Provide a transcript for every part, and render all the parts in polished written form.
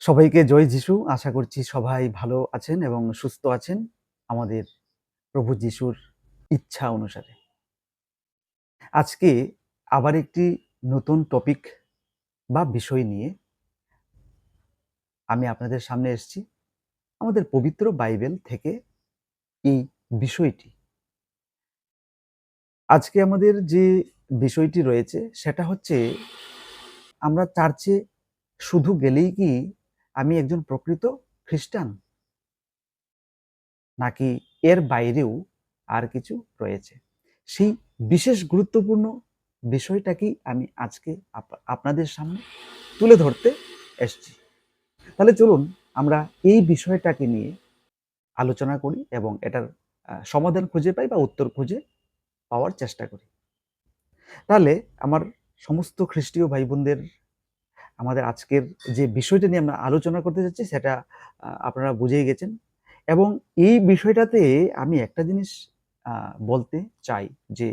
সবাইকে জয় যিশু। আশা করছি সবাই ভালো আছেন এবং সুস্থ আছেন আমাদের প্রভু যিশুর ইচ্ছা অনুসারে। আজকে আবার একটি নতুন টপিক বা বিষয় নিয়ে আমি আপনাদের সামনে এসেছি। আমাদের পবিত্র বাইবেল থেকে এই বিষয়টি। আজকে আমাদের যে বিষয়টি রয়েছে সেটা হচ্ছে, আমরা চার্চে শুধু গেলেই কি আমি একজন প্রকৃত খ্রিস্টান, নাকি এর বাইরেও আর কিছু রয়েছে? সেই বিশেষ গুরুত্বপূর্ণ বিষয়টাকেই আমি আজকে আপনাদের সামনে তুলে ধরতে এসেছি। তাহলে চলুন আমরা এই বিষয়টাকে নিয়ে আলোচনা করি এবং এটার সমাধান খুঁজে পাই বা উত্তর খুঁজে পাওয়ার চেষ্টা করি। তাহলে আমার সমস্ত খ্রিস্টীয় ভাই বোনদের, আমাদের আজকের যে বিষয়টা নিয়ে আমরা আলোচনা করতে যাচ্ছি সেটা আপনারা বুঝেই গেছেন। এবং এই বিষয়টাতে আমি একটা জিনিস বলতে চাই যে,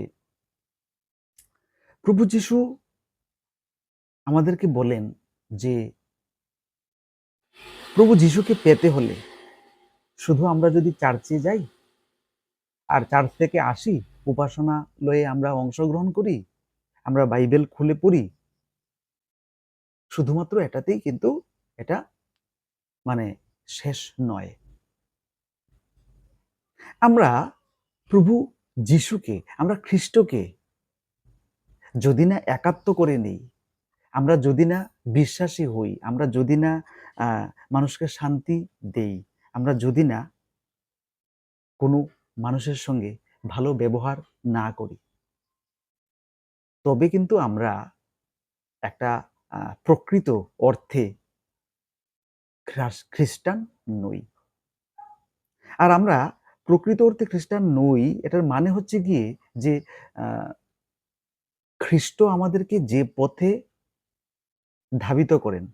প্রভু যিশু আমাদেরকে বলেন যে প্রভু যিশুকে পেতে হলে শুধু আমরা যদি চার্চে যাই আর চার্চ থেকে আসি, উপাসনালয়ে আমরা অংশগ্রহণ করি, আমরা বাইবেল খুলে পড়ি, শুধুমাত্র এটাতেই কিন্তু এটা মানে শেষ নয়। আমরা প্রভু যিশুকে, আমরা খ্রিস্টকে যদি না একাত্ম করে নেই, আমরা যদি না বিশ্বাসী হই, আমরা যদি না মানুষকে শান্তি দেই, আমরা যদি না কোনো মানুষের সঙ্গে ভালো ব্যবহার না করি, তবে কিন্তু আমরা একটা প্রকৃত অর্থে খ্রিস্টান নই। আর আমরা প্রকৃত অর্থে খ্রিস্টান নই, এটার মানে হচ্ছে গিয়ে যে খ্রিস্ট আমাদেরকে যে পথে ধাবিত করেন,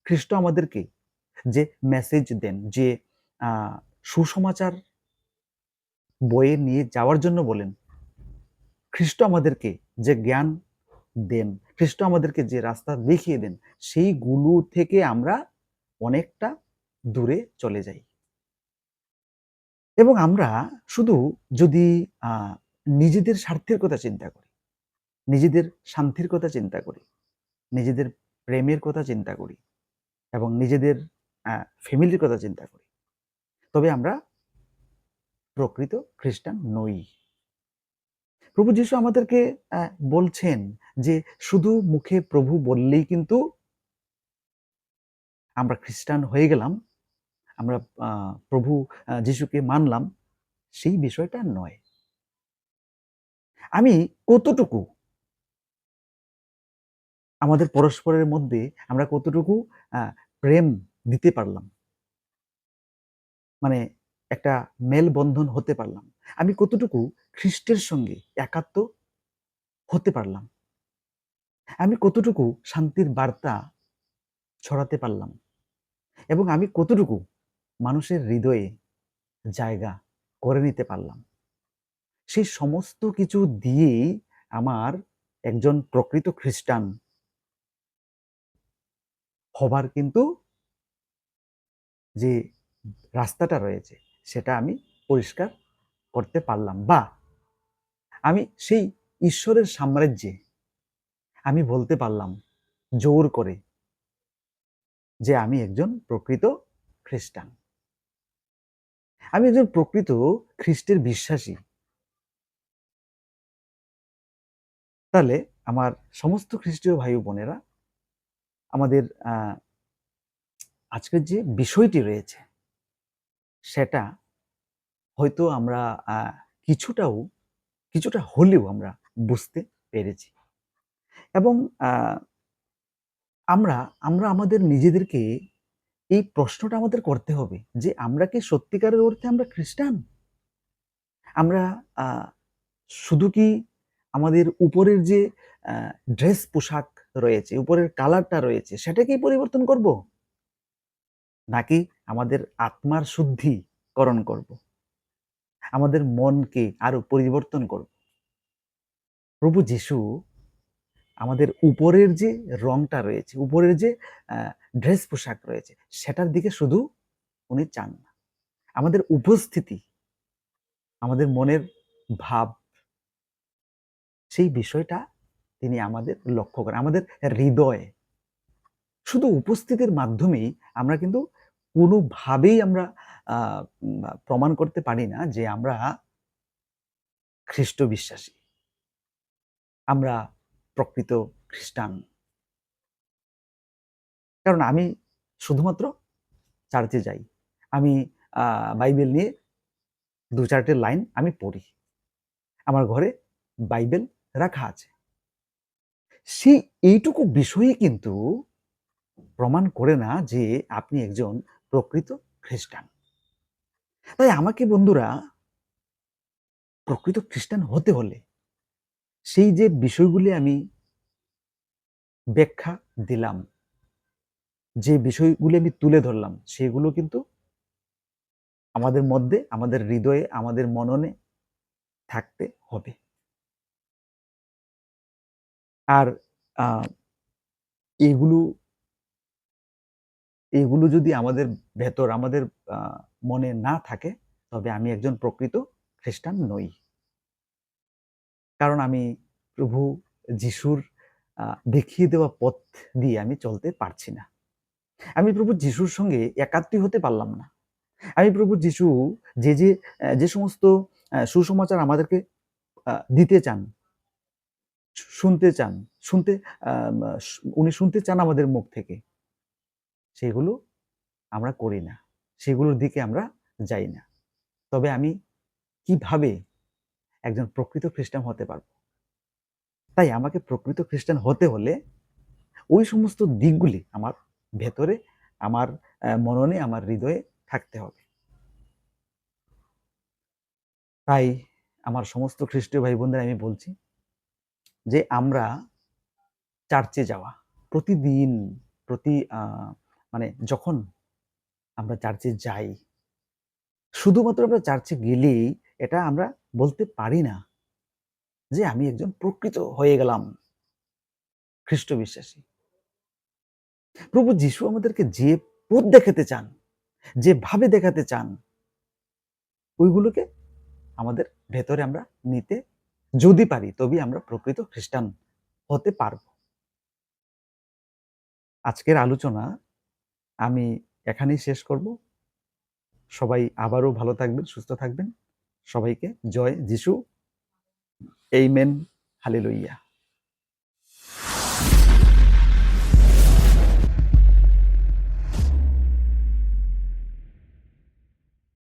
খ্রিস্ট আমাদেরকে যে মেসেজ দেন, যে সুসমাচার বয়ে নিয়ে যাওয়ার জন্য বলেন, খ্রিস্ট আমাদেরকে যে জ্ঞান দেন, খ্রিস্ট আমাদেরকে যে রাস্তা দেখিয়ে দেন, সেইগুলো থেকে আমরা অনেকটা দূরে চলে যাই। এবং আমরা শুধু যদি নিজেদের স্বার্থের কথা চিন্তা করি, নিজেদের শান্তির কথা চিন্তা করি, নিজেদের প্রেমের কথা চিন্তা করি এবং নিজেদের ফ্যামিলির কথা চিন্তা করি, তবে আমরা প্রকৃত খ্রিস্টান নই। প্রভু যিশু আমাদেরকে বলছেন যে শুধু মুখে প্রভু বললেই কিন্তু আমরা খ্রিস্টান হয়ে গেলাম, আমরা প্রভু যিশুকে মানলাম, সেই বিষয়টা নয়। আমি কতটুকু আমাদের পরস্পরের মধ্যে আমরা কতটুকু প্রেম দিতে পারলাম, মানে একটা মেলবন্ধন হতে পারলাম, আমি কতটুকু খ্রিস্টের সঙ্গে একাত্ম হতে পারলাম, আমি কতটুকু শান্তির বার্তা ছড়াতে পারলাম, এবং আমি কতটুকু মানুষের হৃদয়ে জায়গা করে নিতে পারলাম, সেই সমস্ত কিছু দিয়েই আমার একজন প্রকৃত খ্রিস্টান হবার কিন্তু যে রাস্তাটা রয়েছে সেটা আমি পরিষ্কার করতে পারলাম, বা আমি সেই ঈশ্বরের সাম্রাজ্যে আমি বলতে পারলাম জোর করে যে আমি একজন প্রকৃত খ্রিস্টান, আমি একজন প্রকৃত খ্রিস্টের বিশ্বাসী। তাহলে আমার সমস্ত খ্রিস্টীয় ভাই বোনেরা, আমাদের আজকের যে বিষয়টি রয়েছে সেটা হয়তো আমরা কিছুটা হলেও আমরা বুঝতে পেরেছি। এবং আমরা আমরা আমাদের নিজেদেরকে এই প্রশ্নটা আমাদের করতে হবে যে আমরা কি সত্যিকারের অর্থে আমরা খ্রিস্টান? আমরা শুধু কি আমাদের উপরের যে ড্রেস পোশাক রয়েছে, উপরের কালারটা রয়েছে সেটাকেই পরিবর্তন করব? নাকি আমাদের আত্মার শুদ্ধিকরণ করব? আমাদের মনকে আরো পরিবর্তন করব? প্রভু যিশু আমাদের উপরের যে রংটা রয়েছে, উপরের যে ড্রেস পোশাক রয়েছে, সেটার দিকে শুধু উনি চান না। আমাদের উপস্থিতি, আমাদের মনের ভাব, সেই বিষয়টা তিনি আমাদের লক্ষ্য করেন। আমাদের হৃদয়ে শুধু উপস্থিতির মাধ্যমেই আমরা কিন্তু কোনোভাবেই আমরা প্রমাণ করতে পারি না যে আমরা খ্রিস্ট বিশ্বাসী, আমরা প্রকৃত খ্রিস্টান। কারণ আমি শুধুমাত্র চার্চে যাই, আমি বাইবেল নিয়ে ২-৪টে লাইন আমি পড়ি, আমার ঘরে বাইবেল রাখা আছে। সেই এইটুকু বিষয়ই কিন্তু প্রমাণ করে না যে আপনি একজন প্রকৃত খ্রিস্টান। তাই আমাকে বন্ধুরা, প্রকৃত খ্রিস্টান হতে হলে সেই যে বিষয়গুলি আমি ব্যাখ্যা দিলাম, যে বিষয়গুলি আমি তুলে ধরলাম, সেগুলো কিন্তু আমাদের মধ্যে, আমাদের হৃদয়ে, আমাদের মননে থাকতে হবে। আর আ এগুলো এগুলো যদি আমাদের ভেতর, আমাদের আ মনে না থাকে, তবে আমি একজন প্রকৃত খ্রিস্টান নই। কারণ আমি প্রভু যিশুর দেখিয়ে দেওয়া পথ দিয়ে আমি চলতে পারছি না। আমি প্রভু যিশুর সঙ্গে একাত্মই হতে পারলাম না। আমি প্রভু যিশু যে সমস্ত সুসমাচার আমাদেরকে দিতে চান, শুনতে চান, শুনতে আম উনি শুনতে চান আমাদের মুখ থেকে, সেগুলো আমরা করি না। সেগুলোর দিকে আমরা যাই না। তবে আমি কিভাবে একজন প্রকৃত খ্রিস্টান হতে পারব? তাই আমাকে প্রকৃত খ্রিস্টান হতে হলে ওই সমস্ত দিকগুলি আমার ভেতরে, আমার মননে, আমার হৃদয়ে থাকতে হবে। তাই আমার সমস্ত খ্রিস্টীয় ভাই-বোনদের আমি বলছি যে আমরা চার্চে যাওয়া, প্রতিদিন প্রতি মানে যখন আমরা চার্চে যাই, শুধুমাত্র আমরা চার্চে গেলেই এটা আমরা বলতে পারি না যে আমি একজন প্রকৃত হয়ে গেলাম খ্রিস্ট বিশ্বাসী। প্রভু যিশু আমাদেরকে যে পথ দেখাতে চান, যেভাবে দেখাতে চান, ওইগুলোকে আমাদের ভেতরে আমরা নিতে যদি পারি, তবেই আমরা প্রকৃত খ্রিস্টান হতে পারব। আজকের আলোচনা আমি এখানেই শেষ করব। সবাই আবারও ভালো থাকবেন, সুস্থ থাকবেন। সবাইকে জয় যিশু। আমেন। হালেলুইয়া।